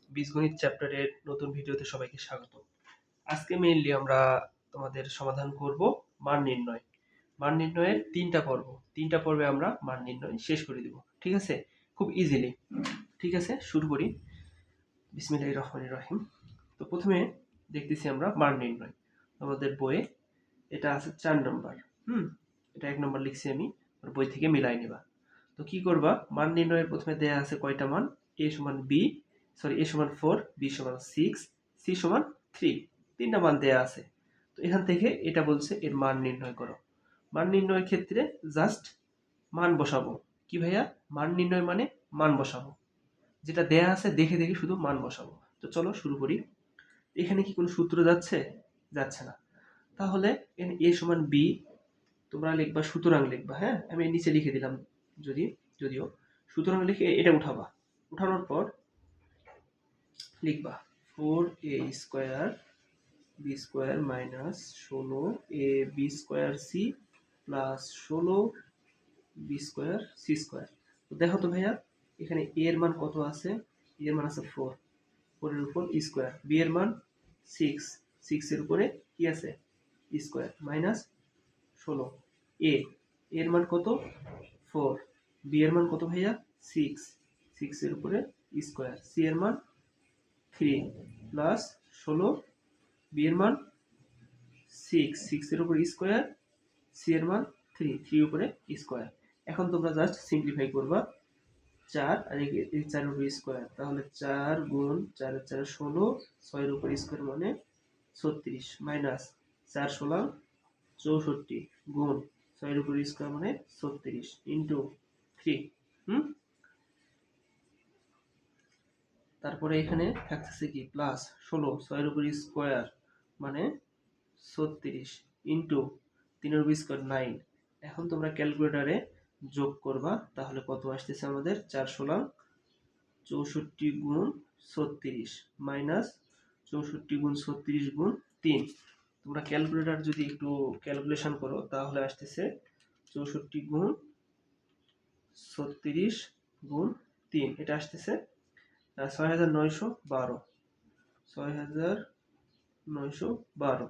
বীজগণিত চ্যাপ্টারের নতুন ভিডিওতে সবাইকে স্বাগত। আজকে মেইনলি আমরা তোমাদের সমাধান করব মান নির্ণয়। মান নির্ণয়ের তিনটা পর্বে আমরা মান নির্ণয় শেষ করে দিব। ঠিক আছে, খুব ইজিলি। ঠিক আছে, শুরু করি। বিসমিল্লাহির রহমানির রহিম। তো প্রথমে দেখতেছি আমরা মান নির্ণয়। আমাদের বইয়ে এটা আছে 4 নম্বর। এটা 1 নম্বর লিখছি আমি, বই থেকে মিলাই নিবা। তো কি করবা, মান নির্ণয়ের প্রথমে দেয়া আছে কয়টা মান, a সমান 4, b সমান 6, c সমান 3, তিনটা মান দেয়া আছে। তো এখান থেকে এটা বলছে এর মান নির্ণয় করো। মান নির্ণয়ের ক্ষেত্রে জাস্ট মান বসাবো। কি ভাইয়া, মান নির্ণয় মানে মান বসাবো, যেটা দেয়া আছে দেখে দেখে শুধু মান বসাবো। তো চলো শুরু করি। এখানে কি কোনো সূত্র যাচ্ছে? যাচ্ছে না। তাহলে a সমান b তোমরা লিখবা, সুতরাং লিখবা। হ্যাঁ, আমি নিচে লিখে দিলাম যদিও সুতরাং লিখে এটা উঠাবা। উঠানোর পর লিখবা 4a square b square minus 16ab square c plus 16b square c square. তো দেখো তো ভাইয়া, এখানে a এর মান কত আছে? a এর মান আছে 4, 4 এর উপর স্কয়ার, b এর মান 6, 6 এর উপরে কি আছে? Square minus 16। এর মান কত? 4, b এর মান কত ভাইয়া? 6, 6 এর উপরে স্কয়ার, c এর মান 3 প্লাস 16, b এর মান 6, 6 এর উপরে স্কয়ার, c এর মান 3, 3 উপরে স্কয়ার। এখন তোমরা জাস্ট সিম্পলিফাই করবা। 4 আর এই 4 এর উপরে স্কয়ার, তাহলে 4 গুণ 4 এর 4 16, 6 এর উপরে স্কয়ার মানে 36 মাইনাস 4 16 64 গুণ 6 এর উপর স্কয়ার মানে 36 ইনটু 3। তারপরে এখানে থাকতেছে কি প্লাস 16, 6 এর উপর স্কয়ার মানে 36 ইনটু 3 এর উপর স্কয়ার 9। এখন তোমরা ক্যালকুলেটরে যোগ করবা, তাহলে কত আসতেছে আমাদের? 4 16 64 গুণ 36 মাইনাস 64 গুণ 36 গুণ 3। তোমরা ক্যালকুলেটর যদি একটু ক্যালকুলেশন করো তাহলে আসতেছে 64 গুণ 36 গুণ 3, এটা আসতেছে 6912, 6912।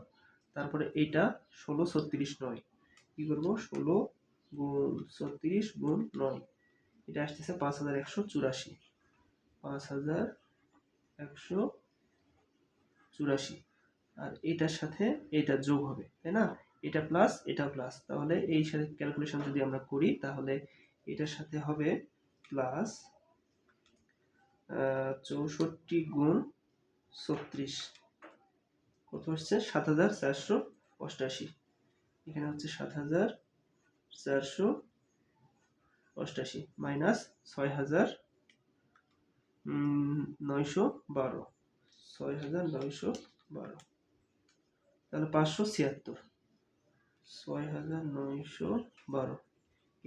তারপরে এইটা 16 36 9, কি করবো? 16 গুণ 36 গুণ 9, এটা আসতেছে 5184, 5184। আর এটার সাথে এটা যোগ হবে, তাই না? এটা প্লাস এটা প্লাস, তাহলে এই সাথে ক্যালকুলেশন যদি আমরা করি তাহলে এটার সাথে হবে প্লাস 64 গুণ 36, কত হচ্ছে? 7488। এখানে হচ্ছে 7488 মাইনাস 6912, 6912, তাহলে 576, 6912,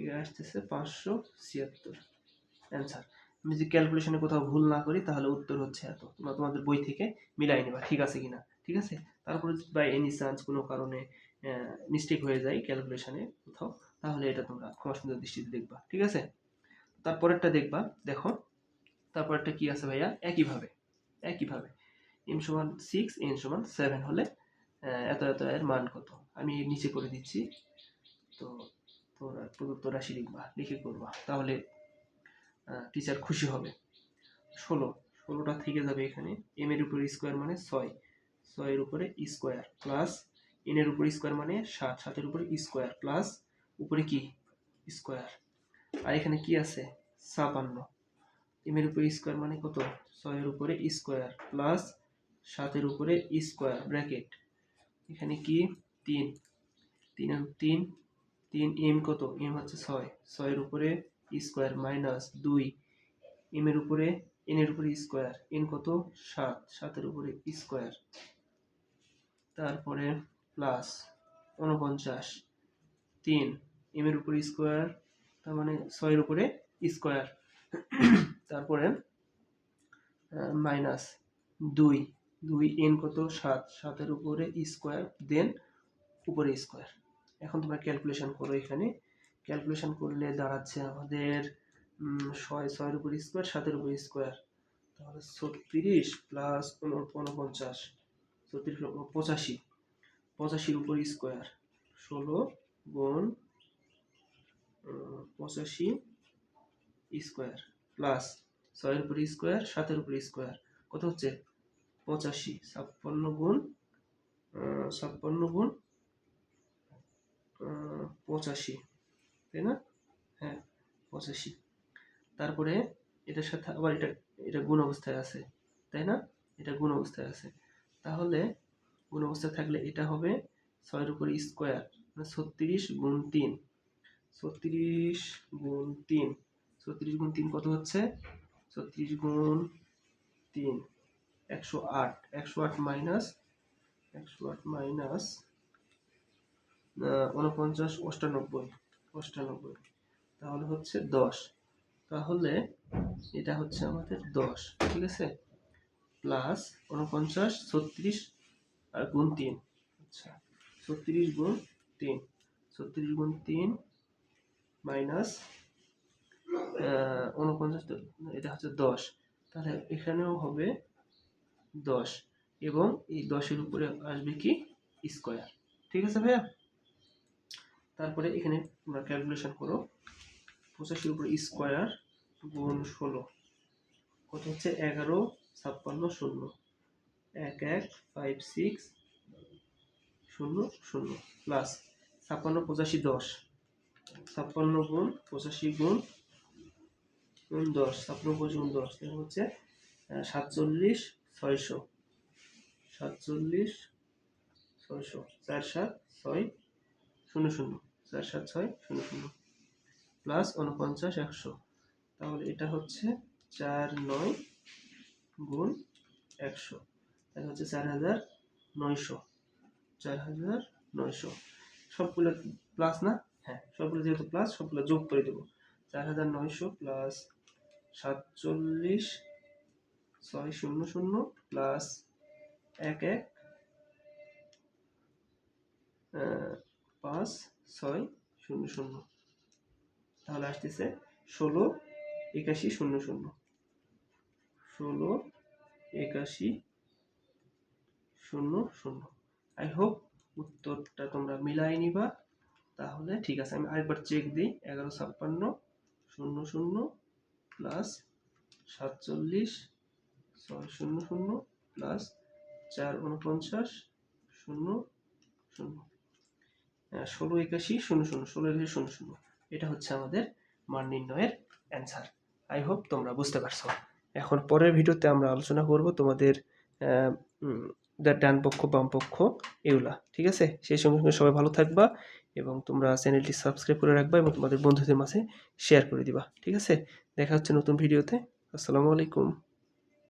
এটা আসতেছে 576 অ্যান্সার। আমি যদি ক্যালকুলেশনে কোথাও ভুল না করি তাহলে উত্তর হচ্ছে এত। তোমরা তোমাদের বই থেকে মিলাই নেবা ঠিক আছে কিনা। ঠিক আছে, তারপরে যদি বাই এনি চান্স কোনো কারণে মিস্টেক হয়ে যায় ক্যালকুলেশনে কোথাও, তাহলে এটা তোমরা ক্ষমা সুন্দর দৃষ্টিতে দেখবা। ঠিক আছে, তারপরেরটা দেখবা। দেখো তারপরেরটা কি আছে ভাইয়া, একইভাবে m সমান 6 n সমান 7 হলে এত এত এর মান কত, আমি নিচে করে দিচ্ছি। তো তোমরা প্রদত্ত রাশি লিখবা, লিখে করবা, তাহলে টিচার খুশি হবে। 16টা থেকে যাবে এখানে, m এর উপরে স্কয়ার মানে 6, 6 এর উপরে স্কয়ার প্লাস n এর উপরে স্কয়ার মানে 7, 7 এর উপরে স্কয়ার প্লাস উপরে কি স্কয়ার। আর এখানে কি আছে? 56, m এর উপরে স্কয়ার মানে কত? 6 এর উপরে স্কয়ার প্লাস 7 এর উপরে স্কয়ার ব্র্যাকেট, এখানে কি 3, 3 m কত? m হচ্ছে 6, 6 এর উপরে স্কয়ার মাইনাস 2, m এর উপরে n এর উপরে স্কয়ার, n কত? 7, 7 এর উপরে স্কয়ার, তারপরে প্লাস 49, 3 m এর উপরে স্কয়ার, তার মানে 6 এর উপরে স্কয়ার, তারপরে মাইনাস 2, n কত? 7, 7 এর উপরে স্কয়ার দেন উপরে স্কয়ার। এখন তোমরা ক্যালকুলেশন করো। এখানে ক্যালকুলেশন করলে দাঁড়াচ্ছে আমাদের 6 এর উপর স্কয়ার, 7 এর উপর স্কয়ার, তাহলে 36 প্লাস 49, 36 85, 85 উপর স্কোয়ার 16 গুণ 85 স্কোয়ার প্লাস 6 উপর স্কোয়ার 7 উপর স্কোয়ার কত হচ্ছে 85, 56 গুণ 85, তাই না? হ্যাঁ 85। তারপরে এটার সাথে আবার এটা গুণ অবস্থায় আছে, তাই না? এটা গুণ অবস্থায় আছে, তাহলে গুণ অবস্থায় থাকলে এটা হবে 6 উপর স্কোয়ার মানে 36 গুণ 3, 36 গুণ 3, 36 গুণ 3 কত হচ্ছে 36 গুণ 3 108, 108 মাইনাস 49 98, তাহলে হচ্ছে 10, তাহলে এটা হচ্ছে আমাদের 10, ঠিক আছে? প্লাস 49 36 আর গুণ 3, আচ্ছা 36 গুণ 3, 36 গুণ 3 মাইনাস 49, এটা হচ্ছে 10, তাহলে এখানেও হবে 10 এবং এই 10-এর উপরে আসবে কি স্কোয়ার, ঠিক আছে ভাইয়া? তারপরে এখানে তোমরা ক্যালকুলেশন করো, 85 উপর স্কোয়ার গুণ 16 কত হচ্ছে 11 56 0 11 56 0 0 প্লাস 56 85 10, 56 গুণ 85 গুণ 10, 56 গুণ 10 তাহলে হচ্ছে 47 600, 47 600 4 7 6 0 0 4 7 6 0 0 প্লাস 49 100, তাহলে এটা হচ্ছে 4 9 গুণ 100, তাহলে হচ্ছে 4900, 4900 সবগুলো প্লাস না? হ্যাঁ সবগুলো যেহেতু প্লাস সবগুলো যোগ করে দেবো, 4900 প্লাস 47 600 প্লাস 11 5 6 0 0, তাহলে আসতেছে 16 81 0 0, 16 81 0 0। আই হোপ উত্তরটা তোমরা মিলাই নিবা, তাহলে ঠিক আছে। আমি আরেকবার চেক দিই, 11 56 0 0 প্লাস 47 6 0 0 প্লাস 4 49 0 0, 16 81 0 0, 16 81 0 0, এটা হচ্ছে আমাদের মান নির্ণয়ের অ্যান্সার। আই হোপ তোমরা বুঝতে পারছো। এখন পরের ভিডিওতে আমরা আলোচনা করব তোমাদের ডান পক্ষ বাম পক্ষ এগুলা, ঠিক আছে? সেই সঙ্গে সবাই ভালো থাকবা এবং তোমরা চ্যানেলটি সাবস্ক্রাইব করে রাখবা এবং তোমাদের বন্ধুদের মাঝে শেয়ার করে দিবা, ঠিক আছে? দেখা হচ্ছে নতুন ভিডিওতে। আসসালামু আলাইকুম।